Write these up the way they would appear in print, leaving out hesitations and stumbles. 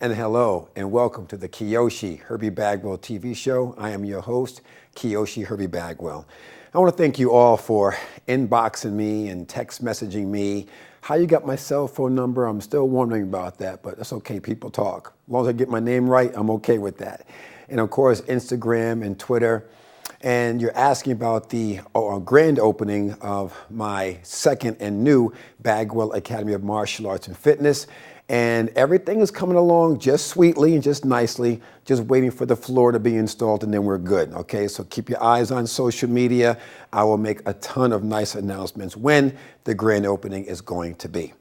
And hello, and welcome to the Kyoshi Herbie Bagwell TV show. I am your host, Kyoshi Herbie Bagwell. I want to thank you all for inboxing me and text messaging me. How you got my cell phone number, I'm still wondering about that, but that's okay, people talk. As long as I get my name right, I'm okay with that. And of course, Instagram and Twitter. And you're asking about the grand opening of my second and new Bagwell Academy of Martial Arts and Fitness. And everything is coming along just sweetly and just nicely, just waiting for the floor to be installed and then we're good, okay? So keep your eyes on social media. I will make a ton of nice announcements when the grand opening is going to be.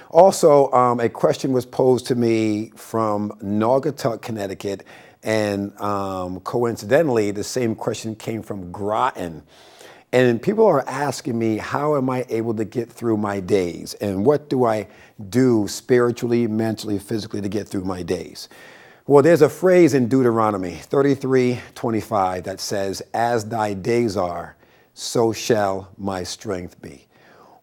Also, a question was posed to me from Naugatuck, Connecticut, and coincidentally, the same question came from Groton. And people are asking me, how am I able to get through my days? And what do I do spiritually, mentally, physically to get through my days? Well, there's a phrase in Deuteronomy 33:25 that says, as thy days are, so shall my strength be.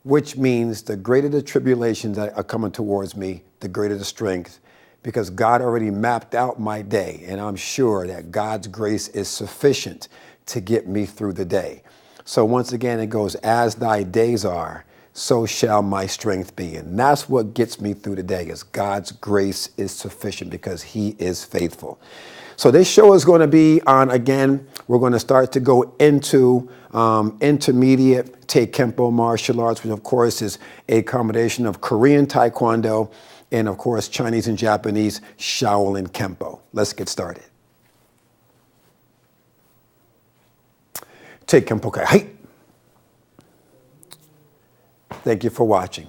Which means the greater the tribulations that are coming towards me, the greater the strength, because God already mapped out my day. And I'm sure that God's grace is sufficient to get me through the day. So once again, it goes, as thy days are, so shall my strength be. And that's what gets me through the day, is God's grace is sufficient because he is faithful. So this show is going to be on, again, we're going to start to go into intermediate Taekwondo martial arts, which of course is a combination of Korean Taekwondo and of course Chinese and Japanese Shaolin Kempo. Let's get started. Taekwondo. Hey. Thank you for watching.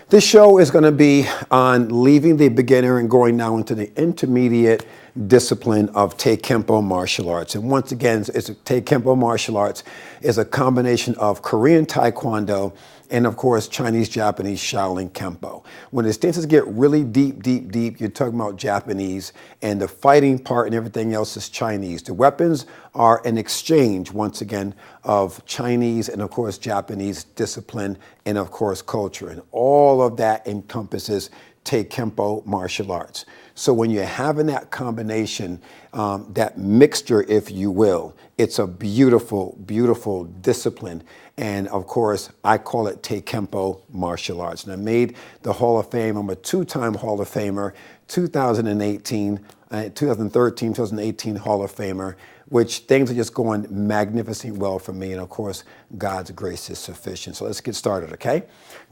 This show is going to be on leaving the beginner and going now into the intermediate discipline of Taekwondo martial arts. And once again, Taekwondo martial arts is a combination of Korean Taekwondo and of course Chinese, Japanese Shaolin Kempo. When the stances get really deep, you're talking about Japanese, and the fighting part and everything else is Chinese. The weapons are an exchange, once again, of Chinese and of course Japanese discipline and of course culture. And all of that encompasses Taekwondo martial arts. So when you're having that combination, that mixture, if you will, it's a beautiful, beautiful discipline. And of course, I call it Taekwondo martial arts. And I made the Hall of Fame. I'm a two-time Hall of Famer, 2013, 2018 Hall of Famer, which things are just going magnificently well for me. And of course, God's grace is sufficient. So let's get started, okay?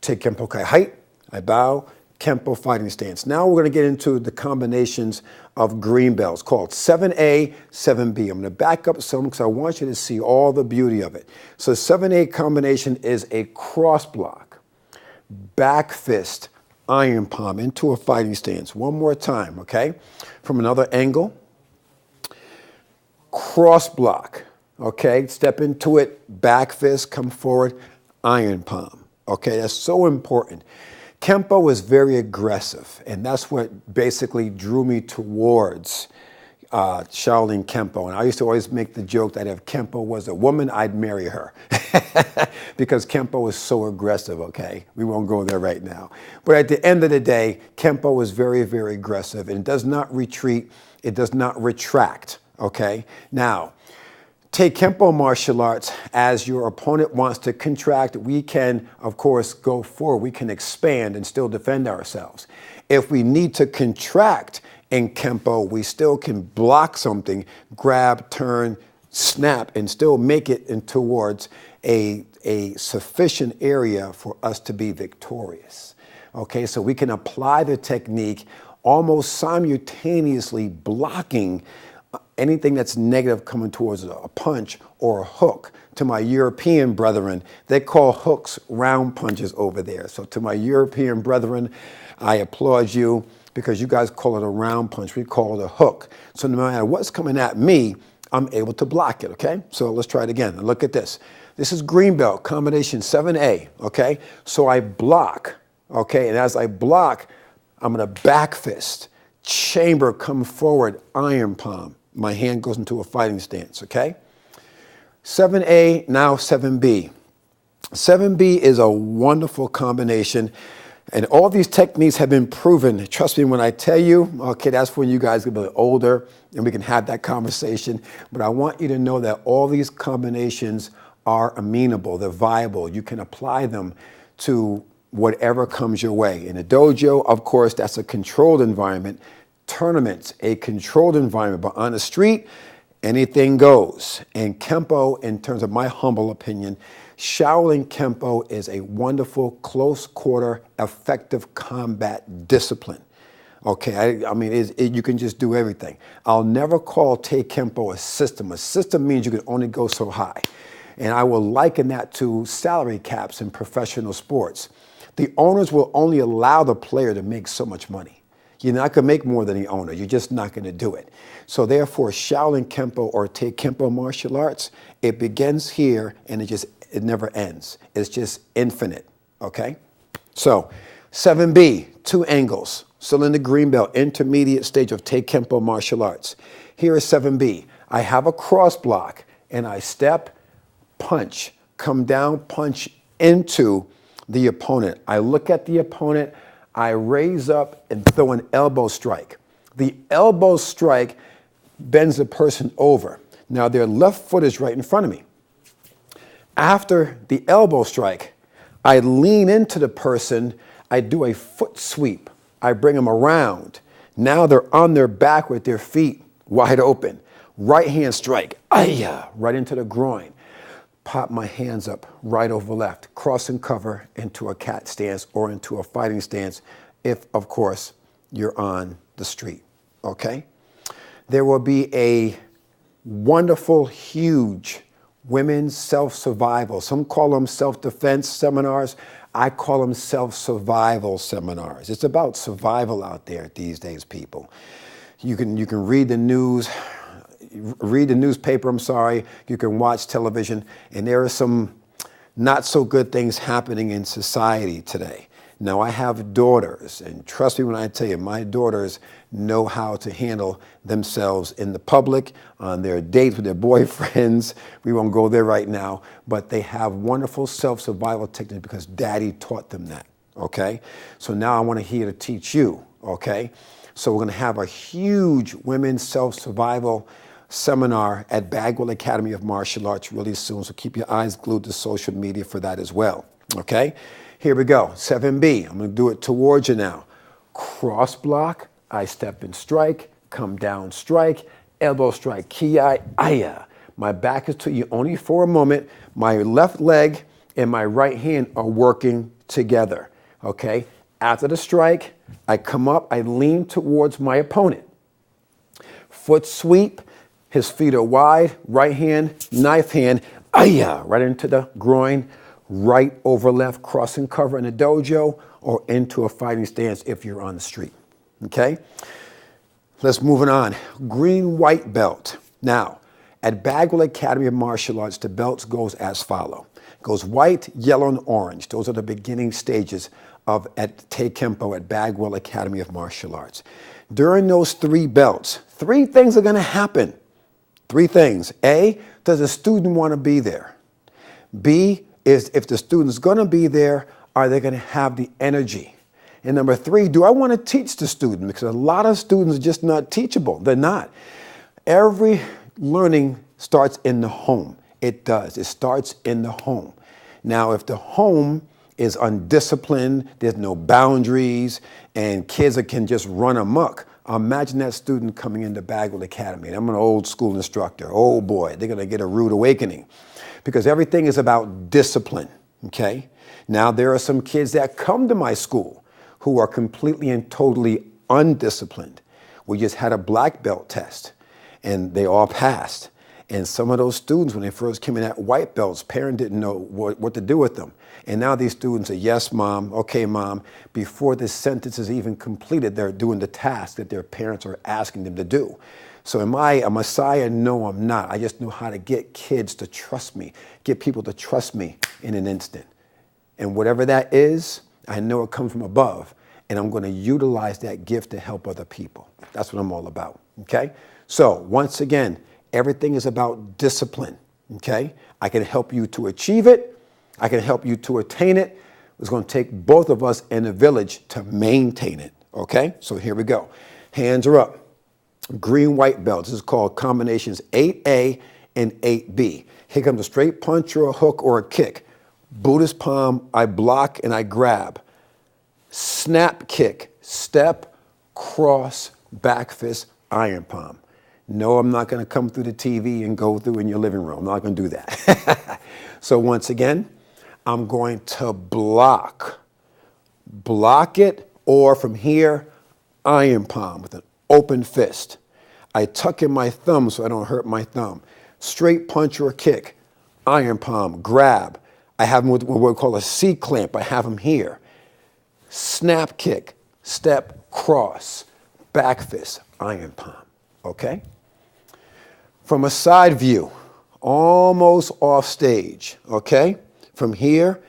Taekwondo height, I bow. Kempo fighting stance. Now we're going to get into the combinations of green belts called 7A, 7B. I'm going to back up some because I want you to see all the beauty of it. So 7A combination is a cross block, back fist, iron palm into a fighting stance. One more time, okay? From another angle, cross block, okay? Step into it, back fist, come forward, iron palm, okay? That's so important. Kempo is very aggressive, and that's what basically drew me towards Shaolin Kempo. And I used to always make the joke that if Kempo was a woman, I'd marry her because Kempo is so aggressive, okay? We won't go there right now. But at the end of the day, Kempo is very, very aggressive, and it does not retreat. It does not retract, okay? Now, Taekwondo martial arts, as your opponent wants to contract, we can, of course, go forward. We can expand and still defend ourselves. If we need to contract in Kempo, we still can block something, grab, turn, snap, and still make it in towards a sufficient area for us to be victorious. Okay, so we can apply the technique almost simultaneously blocking anything that's negative coming towards a punch or a hook. To my European brethren, they call hooks round punches over there. So to my European brethren, I applaud you because you guys call it a round punch. We call it a hook. So no matter what's coming at me, I'm able to block it, okay? So let's try it again. Look at this. This is green belt, combination 7A, okay? So I block, okay? And as I block, I'm gonna back fist, chamber, come forward, iron palm. My hand goes into a fighting stance, okay? 7A, now 7B. 7B is a wonderful combination. And all these techniques have been proven. Trust me when I tell you, okay, that's when you guys get a little older and we can have that conversation. But I want you to know that all these combinations are amenable, they're viable. You can apply them to whatever comes your way. In a dojo, of course, that's a controlled environment. Tournaments, a controlled environment. But on the street, anything goes. And Kempo, in terms of my humble opinion, Shaolin Kempo is a wonderful, close quarter, effective combat discipline. Okay, I mean, you can just do everything. I'll never call Tae Kempo a system. A system means you can only go so high. And I will liken that to salary caps in professional sports. The owners will only allow the player to make so much money. You're not going to make more than the owner. You're just not going to do it. So therefore, Shaolin Kempo or Tae Kempo martial arts, it begins here and it never ends. It's just infinite, okay? So 7B, 2 angles. Still in the green belt, intermediate stage of Tae Kempo martial arts. Here is 7B. I have a cross block and I step, punch, come down, punch into the opponent. I look at the opponent, I raise up and throw an elbow strike. The elbow strike bends the person over. Now their left foot is right in front of me. After the elbow strike, I lean into the person, I do a foot sweep. I bring them around. Now they're on their back with their feet wide open. Right hand strike, right into the groin. Pop my hands up, right over left, cross and cover into a cat stance or into a fighting stance if, of course, you're on the street, okay? There will be a wonderful, huge women's self-survival. Some call them self-defense seminars. I call them self-survival seminars. It's about survival out there these days, people. You can read the news, read the newspaper, you can watch television, and there are some not so good things happening in society today. Now, I have daughters, and trust me when I tell you, my daughters know how to handle themselves in the public, on their dates with their boyfriends. We won't go there right now, but they have wonderful self-survival techniques because daddy taught them that, okay? So now I want to here to teach you, okay? So we're going to have a huge women's self-survival seminar at Bagwell Academy of Martial Arts really soon, so keep your eyes glued to social media for that as well, okay? Here we go, 7B. I'm going to do it towards you now. Cross block, I step and strike, come down, strike, elbow strike, ki-ai, aya. My back is to you only for a moment. My left leg and my right hand are working together, okay? After the strike, I come up, I lean towards my opponent. Foot sweep, his feet are wide, right hand, knife hand, right into the groin, right over left, cross and cover in a dojo or into a fighting stance if you're on the street, okay? Let's move it on. Green, white belt. Now, at Bagwell Academy of Martial Arts, the belts goes as follow. Goes white, yellow, and orange. Those are the beginning stages at Tae Kempo at Bagwell Academy of Martial Arts. During those 3 belts, 3 things are going to happen. 3 things. A, does the student want to be there? B, is if the student's going to be there, are they going to have the energy? And number 3, do I want to teach the student? Because a lot of students are just not teachable. They're not. Every learning starts in the home. It does. It starts in the home. Now, if the home is undisciplined, there's no boundaries, and kids can just run amok, imagine that student coming into Bagwell Academy. And I'm an old school instructor. Oh boy, they're going to get a rude awakening because everything is about discipline, okay? Now, there are some kids that come to my school who are completely and totally undisciplined. We just had a black belt test and they all passed. And some of those students, when they first came in at white belts, parents didn't know what to do with them. And now these students are, yes, mom, okay, mom. Before the sentence is even completed, they're doing the task that their parents are asking them to do. So am I a messiah? No, I'm not. I just know how to get kids to trust me, get people to trust me in an instant. And whatever that is, I know it comes from above. And I'm going to utilize that gift to help other people. That's what I'm all about, okay? So once again, everything is about discipline, okay? I can help you to achieve it. I can help you to attain it, It's going to take both of us in a village to maintain it. Okay? So here we go. Hands are up. Green, white belts. This is called combinations 8A and 8B. Here comes a straight punch or a hook or a kick. Buddhist palm, I block and I grab. Snap kick, step, cross, back fist, iron palm. No, I'm not going to come through the TV and go through in your living room. I'm not going to do that. So once again, I'm going to block. Block it, or from here, iron palm with an open fist. I tuck in my thumb so I don't hurt my thumb. Straight punch or kick, iron palm, grab. I have them with what we call a C-clamp. I have them here. Snap kick, step, cross, back fist, iron palm. Okay? From a side view, almost off stage. Okay? From here,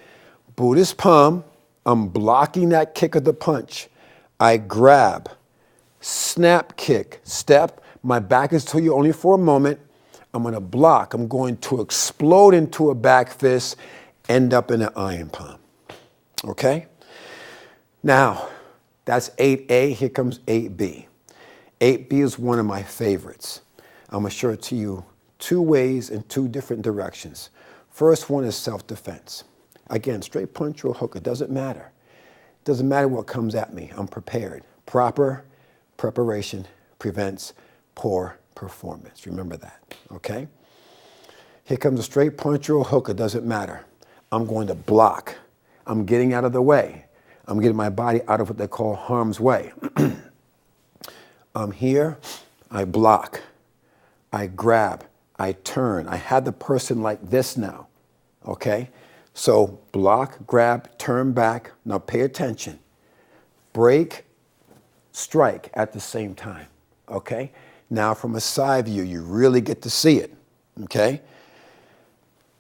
Buddhist palm, I'm blocking that kick of the punch. I grab, snap kick, step. My back is to you only for a moment. I'm going to block. I'm going to explode into a back fist, end up in an iron palm. Okay? Now, that's 8A. Here comes 8B. 8B is one of my favorites. I'm going to show it to you two ways in two different directions. First one is self-defense. Again, straight punch or hook, it doesn't matter. It doesn't matter what comes at me. I'm prepared. Proper preparation prevents poor performance. Remember that, okay? Here comes a straight punch or a hook, it doesn't matter. I'm going to block. I'm getting out of the way. I'm getting my body out of what they call harm's way. I'm here, I block, I grab, I turn. I have the person like this now, okay? So block, grab, turn back. Now pay attention. Break, strike at the same time, okay? Now from a side view, you really get to see it, okay?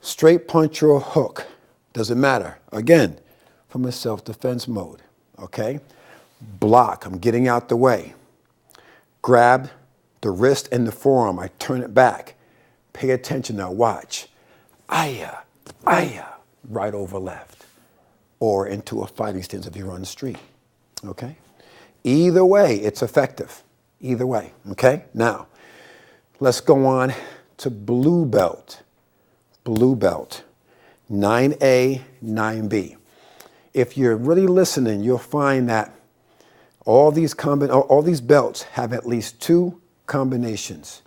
Straight punch or a hook, doesn't matter. Again, from a self-defense mode, okay? Block, I'm getting out the way. Grab the wrist and the forearm, I turn it back. Pay attention now, watch. Aya, right over left. Or into a fighting stance if you're on the street, okay? Either way, it's effective. Either way, okay? Now, let's go on to blue belt. Blue belt, 9A, 9B. If you're really listening, you'll find that all these belts have at least two combinations.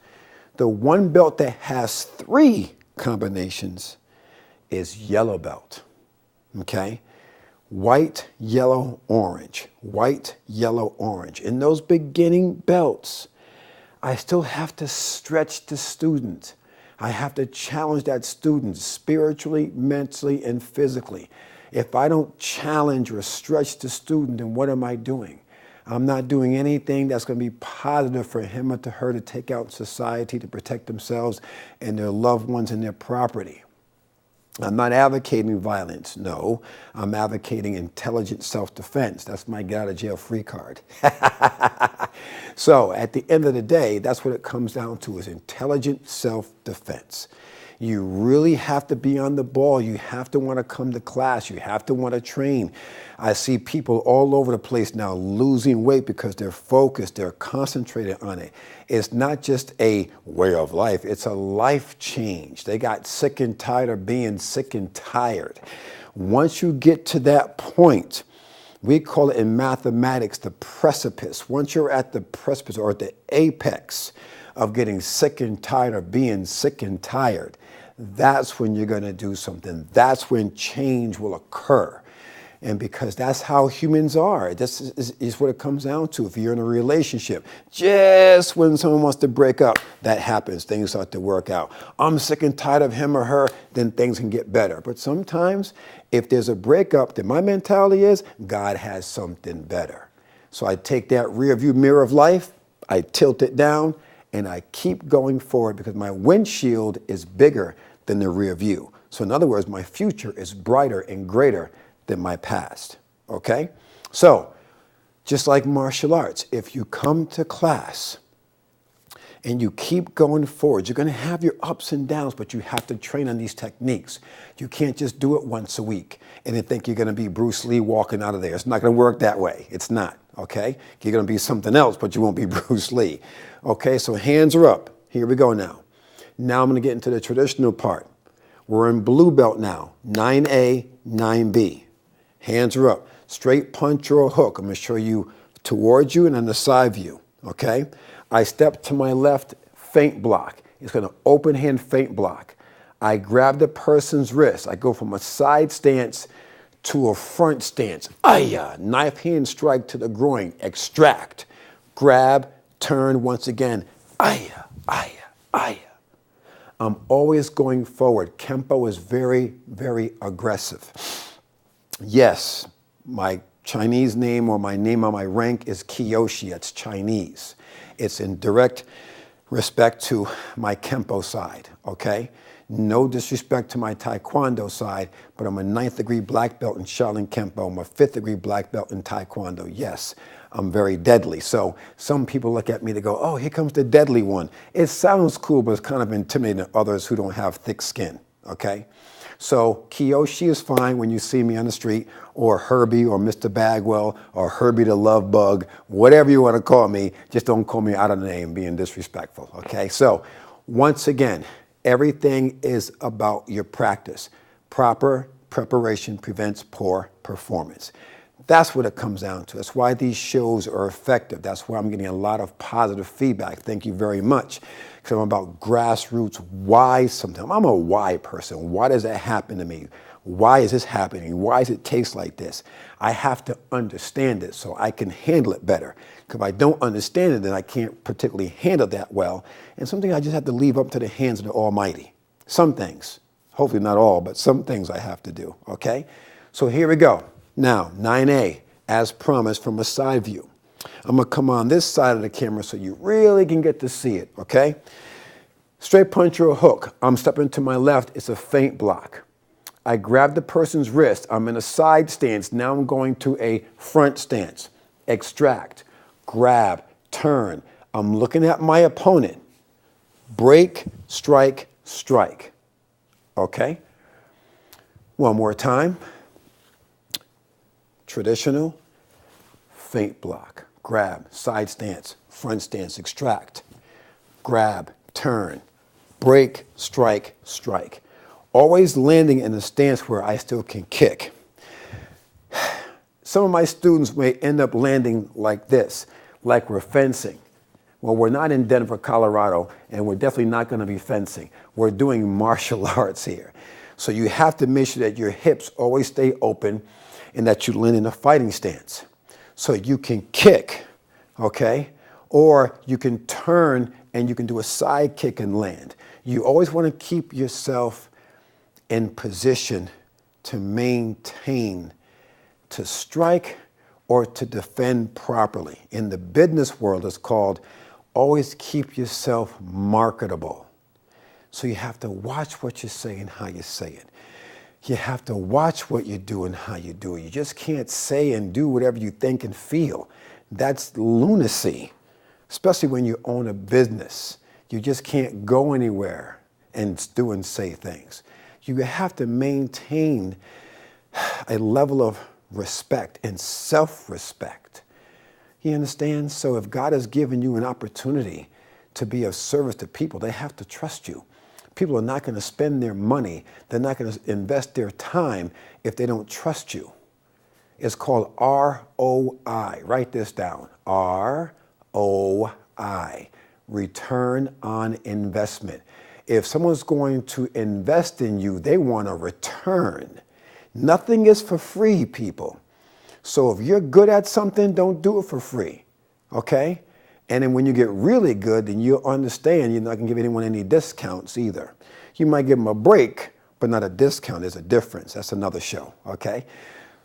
The one belt that has three combinations is yellow belt, okay? White, yellow, orange. White, yellow, orange. In those beginning belts, I still have to stretch the student. I have to challenge that student spiritually, mentally, and physically. If I don't challenge or stretch the student, then what am I doing? I'm not doing anything that's going to be positive for him or to her to take out in society to protect themselves and their loved ones and their property. I'm not advocating violence. No, I'm advocating intelligent self-defense. That's my get out of jail free card. So at the end of the day, that's what it comes down to, is intelligent self-defense. You really have to be on the ball. You have to want to come to class. You have to want to train. I see people all over the place now losing weight because they're focused, they're concentrated on it. It's not just a way of life, it's a life change. They got sick and tired of being sick and tired. Once you get to that point, we call it in mathematics the precipice. Once you're at the precipice or at the apex of getting sick and tired of being sick and tired, that's when you're going to do something. That's when change will occur. And because that's how humans are. This is what it comes down to. If you're in a relationship, just when someone wants to break up, that happens. Things start to work out. I'm sick and tired of him or her, then things can get better. But sometimes, if there's a breakup, then my mentality is, God has something better. So I take that rear view mirror of life, I tilt it down, and I keep going forward because my windshield is bigger than the rear view. So in other words, my future is brighter and greater than my past, okay? So, just like martial arts, if you come to class and you keep going forward. You're going to have your ups and downs, but you have to train on these techniques. You can't just do it once a week and then think you're going to be Bruce Lee walking out of there. It's not going to work that way. It's not, okay? You're going to be something else, but you won't be Bruce Lee. Okay, so hands are up. Here we go now. Now I'm going to get into the traditional part. We're in blue belt now, 9A, 9B. Hands are up. Straight punch or a hook. I'm going to show you towards you and then the side view, okay? I step to my left, feint block. It's going to open hand feint block. I grab the person's wrist. I go from a side stance to a front stance. Aya, knife hand strike to the groin. Extract, grab, turn once again. Aya, aya, aya. I'm always going forward. Kempo is very, very aggressive. Yes, my Chinese name or my name on my rank is Kyoshi. It's Chinese. It's in direct respect to my Kempo side, okay? No disrespect to my Taekwondo side, but I'm a 9th degree black belt in Shaolin Kempo. I'm a 5th degree black belt in Taekwondo. Yes, I'm very deadly. So some people look at me, they go, oh, here comes the deadly one. It sounds cool, but it's kind of intimidating to others who don't have thick skin, okay? So Kyoshi is fine when you see me on the street, or Herbie or Mr. Bagwell or Herbie the Love Bug, whatever you want to call me, just don't call me out of the name being disrespectful, okay? So once again, everything is about your practice. Proper preparation prevents poor performance. That's what it comes down to. That's why these shows are effective. That's why I'm getting a lot of positive feedback. Thank you very much. Because I'm about grassroots why sometimes. I'm a why person. Why does that happen to me? Why is this happening? Why does it taste like this? I have to understand it so I can handle it better. Because if I don't understand it, then I can't particularly handle that well. And something I just have to leave up to the hands of the Almighty. Some things, hopefully not all, but some things I have to do, okay? So here we go. Now, 9A, as promised, from a side view. I'm going to come on this side of the camera so you really can get to see it, okay? Straight punch or a hook. I'm stepping to my left. It's a feint block. I grab the person's wrist. I'm in a side stance. Now I'm going to a front stance. Extract, grab, turn. I'm looking at my opponent. Break, strike, strike. Okay? One more time. Traditional, feint block, grab, side stance, front stance, extract, grab, turn, break, strike, strike. Always landing in a stance where I still can kick. Some of my students may end up landing like this, like we're fencing. Well, we're not in Denver, Colorado, and we're definitely not going to be fencing. We're doing martial arts here. So you have to make sure that your hips always stay open and that you land in a fighting stance. So you can kick, okay? Or you can turn and you can do a side kick and land. You always want to keep yourself in position to maintain, to strike or to defend properly. In the business world, it's called always keep yourself marketable. So you have to watch what you say and how you say it. You have to watch what you do and how you do it. You just can't say and do whatever you think and feel. That's lunacy, especially when you own a business. You just can't go anywhere and do and say things. You have to maintain a level of respect and self-respect. You understand? So if God has given you an opportunity to be of service to people, they have to trust you. People are not going to spend their money. They're not going to invest their time if they don't trust you. It's called ROI. Write this down. ROI. Return on investment. If someone's going to invest in you, they want a return. Nothing is for free, people. So if you're good at something, don't do it for free. Okay? And then when you get really good, then you'll understand you're not going to give anyone any discounts either. You might give them a break, but not a discount. There's a difference. That's another show, okay?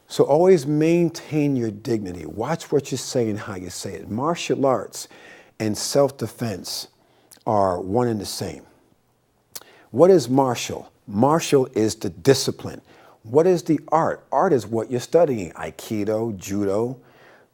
So always maintain your dignity. Watch what you say and how you say it. Martial arts and self-defense are one and the same. What is martial? Martial is the discipline. What is the art? Art is what you're studying. Aikido, Judo,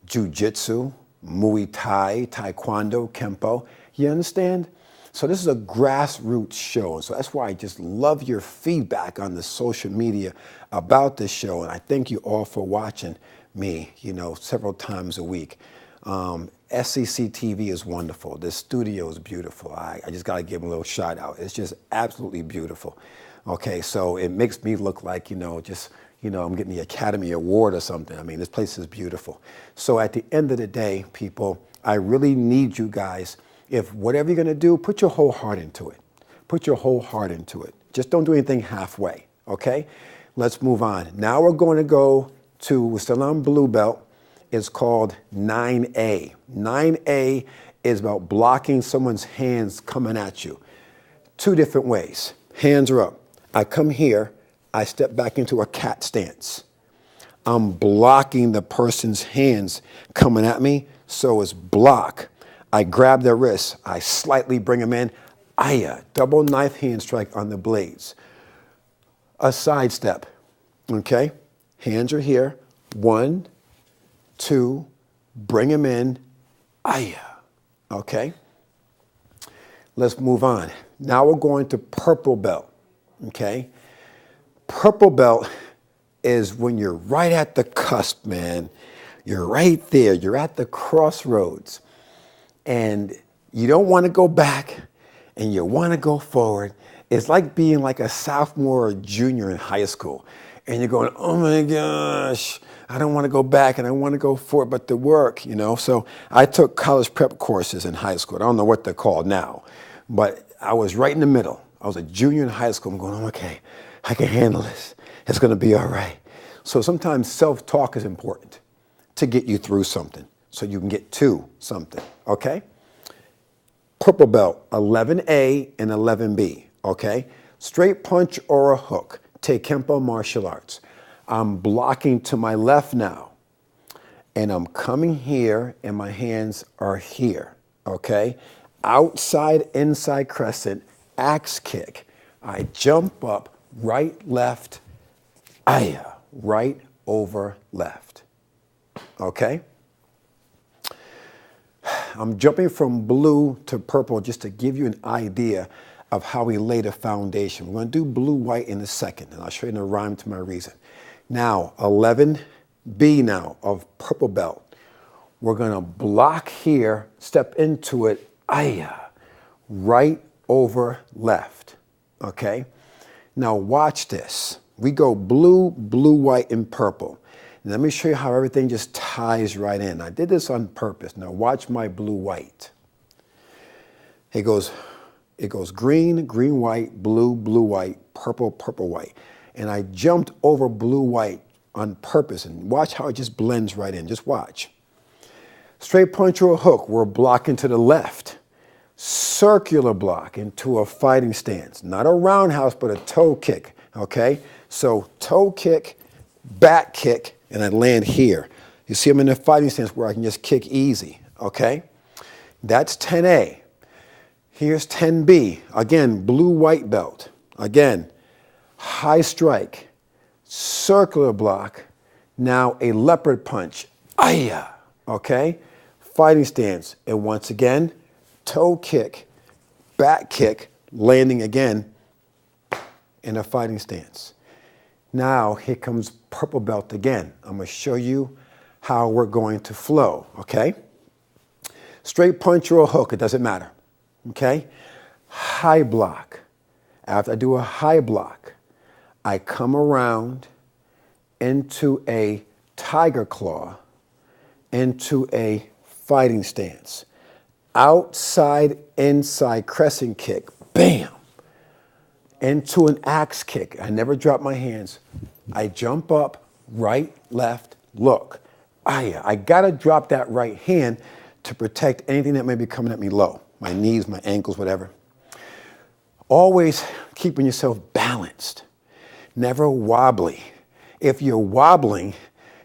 Jiu-Jitsu, Muay Thai, Taekwondo, Kempo. You understand? So this is a grassroots show. And so that's why I just love your feedback on the social media about this show. And I thank you all for watching me, several times a week. SEC TV is wonderful. This studio is beautiful. I just got to give them a little shout out. It's just absolutely beautiful. Okay, so it makes me look like, I'm getting the Academy Award or something. I mean, this place is beautiful. So at the end of the day, people, I really need you guys. If whatever you're going to do, put your whole heart into it. Put your whole heart into it. Just don't do anything halfway, okay? Let's move on. Now we're going to go to, we're still on blue belt. It's called 9A. 9A is about blocking someone's hands coming at you. Two different ways. Hands are up. I come here, I step back into a cat stance. I'm blocking the person's hands coming at me, so it's block. I grab their wrists, I slightly bring them in, double knife hand strike on the blades. A sidestep, okay? Hands are here, 1, 2, bring them in, okay? Let's move on. Now we're going to purple belt, okay? Purple belt is when you're right at the cusp, man. You're right there, you're at the crossroads. And you don't want to go back and you want to go forward. It's like being like a sophomore or junior in high school. And you're going, oh my gosh, I don't want to go back and I want to go forward, but the work, So I took college prep courses in high school. I don't know what they're called now, but I was right in the middle. I was a junior in high school. I'm going, oh, okay, I can handle this. It's going to be all right. So sometimes self-talk is important to get you through something, so you can get to something, okay? Purple belt, 11A and 11B, okay? Straight punch or a hook, Taekwondo martial arts. I'm blocking to my left now, and I'm coming here, and my hands are here, okay? Outside, inside crescent, axe kick. I jump up, right, left, right over left, okay? I'm jumping from blue to purple just to give you an idea of how we lay the foundation. We're going to do blue-white in a second, and I'll show you the rhyme to my reason. Now, 11B now of purple belt. We're going to block here, step into it, right over left, okay? Now watch this. We go blue, blue, white, and purple. And let me show you how everything just ties right in. I did this on purpose. Now watch my blue, white. It goes green, green, white, blue, blue, white, purple, purple, white. And I jumped over blue, white on purpose. And watch how it just blends right in. Just watch. Straight punch or a hook, we're blocking to the left. Circular block into a fighting stance. Not a roundhouse, but a toe kick, okay? So toe kick, back kick, and I land here. You see I'm in a fighting stance where I can just kick easy, okay? That's 10A. Here's 10B. Again, blue-white belt. Again, high strike, circular block, now a leopard punch. Okay? Fighting stance. And once again, toe kick, back kick, landing again in a fighting stance. Now, here comes purple belt again. I'm going to show you how we're going to flow, okay? Straight punch or a hook, it doesn't matter, okay? High block. After I do a high block, I come around into a tiger claw, into a fighting stance. Outside, inside crescent kick, bam! Into an axe kick. I never drop my hands. I jump up, right, left, look. I gotta drop that right hand to protect anything that may be coming at me low. My knees, my ankles, whatever. Always keeping yourself balanced. Never wobbly. If you're wobbling,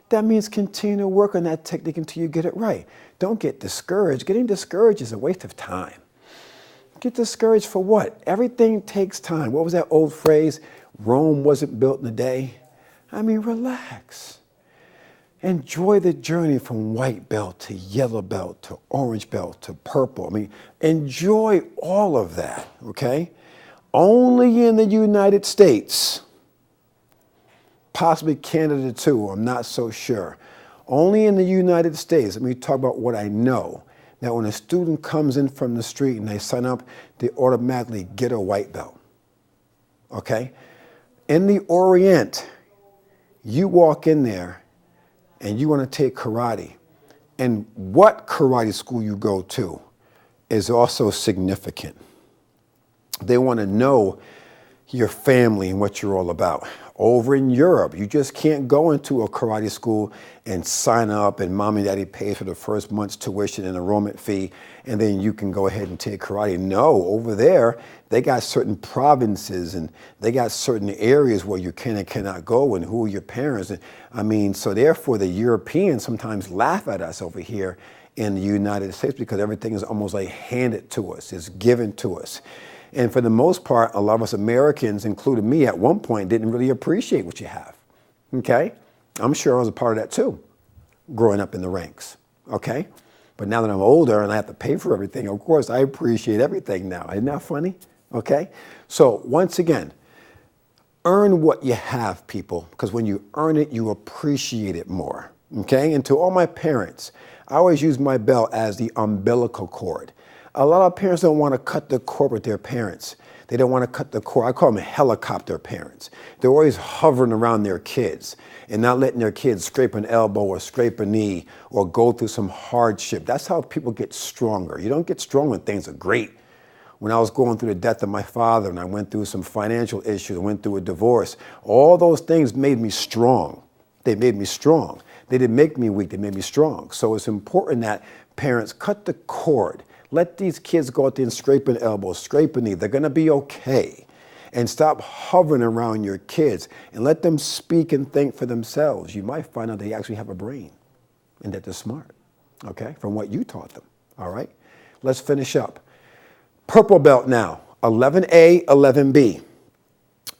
that means continue to work on that technique until you get it right. Don't get discouraged. Getting discouraged is a waste of time. Get discouraged for what? Everything takes time. What was that old phrase? Rome wasn't built in a day. I mean, relax. Enjoy the journey from white belt to yellow belt to orange belt to purple. I mean, enjoy all of that, okay? Only in the United States, possibly Canada too, I'm not so sure. Only in the United States, let me talk about what I know. Now, when a student comes in from the street and they sign up, they automatically get a white belt, okay? In the Orient, you walk in there and you want to take karate, and what karate school you go to is also significant. They want to know your family and what you're all about. Over in Europe, you just can't go into a karate school and sign up and mom and daddy pay for the first month's tuition and enrollment fee, and then you can go ahead and take karate. No, over there, they got certain provinces and they got certain areas where you can and cannot go, and who are your parents. And, I mean, so therefore the Europeans sometimes laugh at us over here in the United States because everything is almost like handed to us, it's given to us. And for the most part, a lot of us Americans, including me at one point, didn't really appreciate what you have, okay? I'm sure I was a part of that too, growing up in the ranks, okay? But now that I'm older and I have to pay for everything, of course, I appreciate everything now. Isn't that funny? Okay? So once again, earn what you have, people, because when you earn it, you appreciate it more, okay? And to all my parents, I always use my belt as the umbilical cord. A lot of parents don't want to cut the cord with their parents. They don't want to cut the cord. I call them helicopter parents. They're always hovering around their kids and not letting their kids scrape an elbow or scrape a knee or go through some hardship. That's how people get stronger. You don't get strong when things are great. When I was going through the death of my father and I went through some financial issues, I went through a divorce, all those things made me strong. They made me strong. They didn't make me weak, they made me strong. So it's important that parents cut the cord. Let these kids go out there and scrape an elbow, scrape a knee. They're gonna be okay. And stop hovering around your kids and let them speak and think for themselves. You might find out they actually have a brain and that they're smart, okay, from what you taught them, all right? Let's finish up. Purple belt now, 11A, 11B.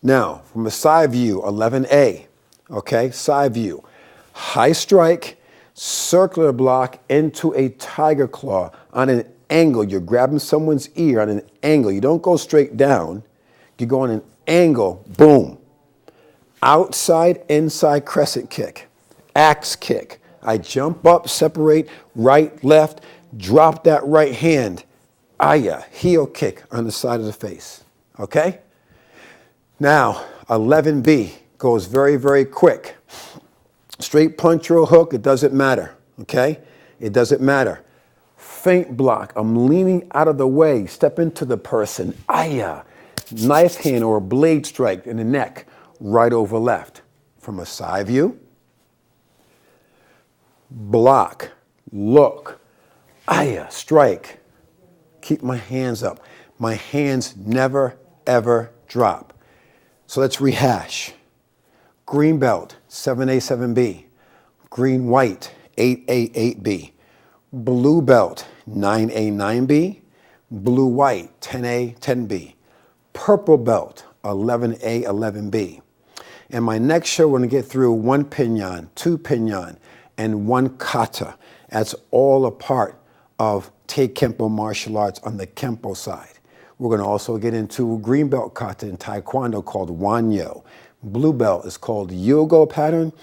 Now, from a side view, 11A, okay, side view. High strike, circular block into a tiger claw on an angle. You're grabbing someone's ear on an angle. You don't go straight down. You go on an angle, boom. Outside, inside crescent kick, axe kick. I jump up, separate, right, left, drop that right hand. Heel kick on the side of the face, okay? Now, 11B goes very, very quick. Straight punch or a hook, it doesn't matter, okay? It doesn't matter. Feint block, I'm leaning out of the way, step into the person, knife hand or a blade strike in the neck, right over left. From a side view, block, look, strike. Keep my hands up. My hands never, ever drop. So let's rehash. Green belt, 7A, 7B. Green white, 8A, 8B. Blue belt, 9A, 9B. Blue white, 10A, 10B. Purple belt, 11A, 11B. In my next show, we're going to get through 1 pinyan, 2 pinyan, and 1 kata. That's all a part of Taekwondo martial arts on the Kempo side. We're going to also get into green belt kata in Taekwondo called Wanyo. Blue belt is called Yogo pattern,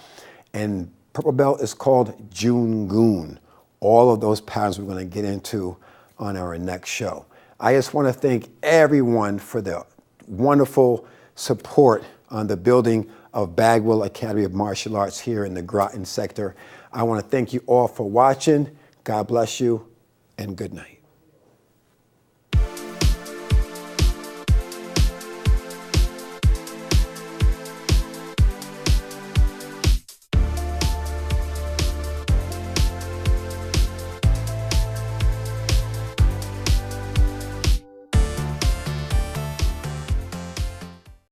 and purple belt is called Jungun. All of those patterns we're going to get into on our next show. I just want to thank everyone for the wonderful support on the building of Bagwell Academy of Martial Arts here in the Groton sector. I want to thank you all for watching. God bless you, and good night.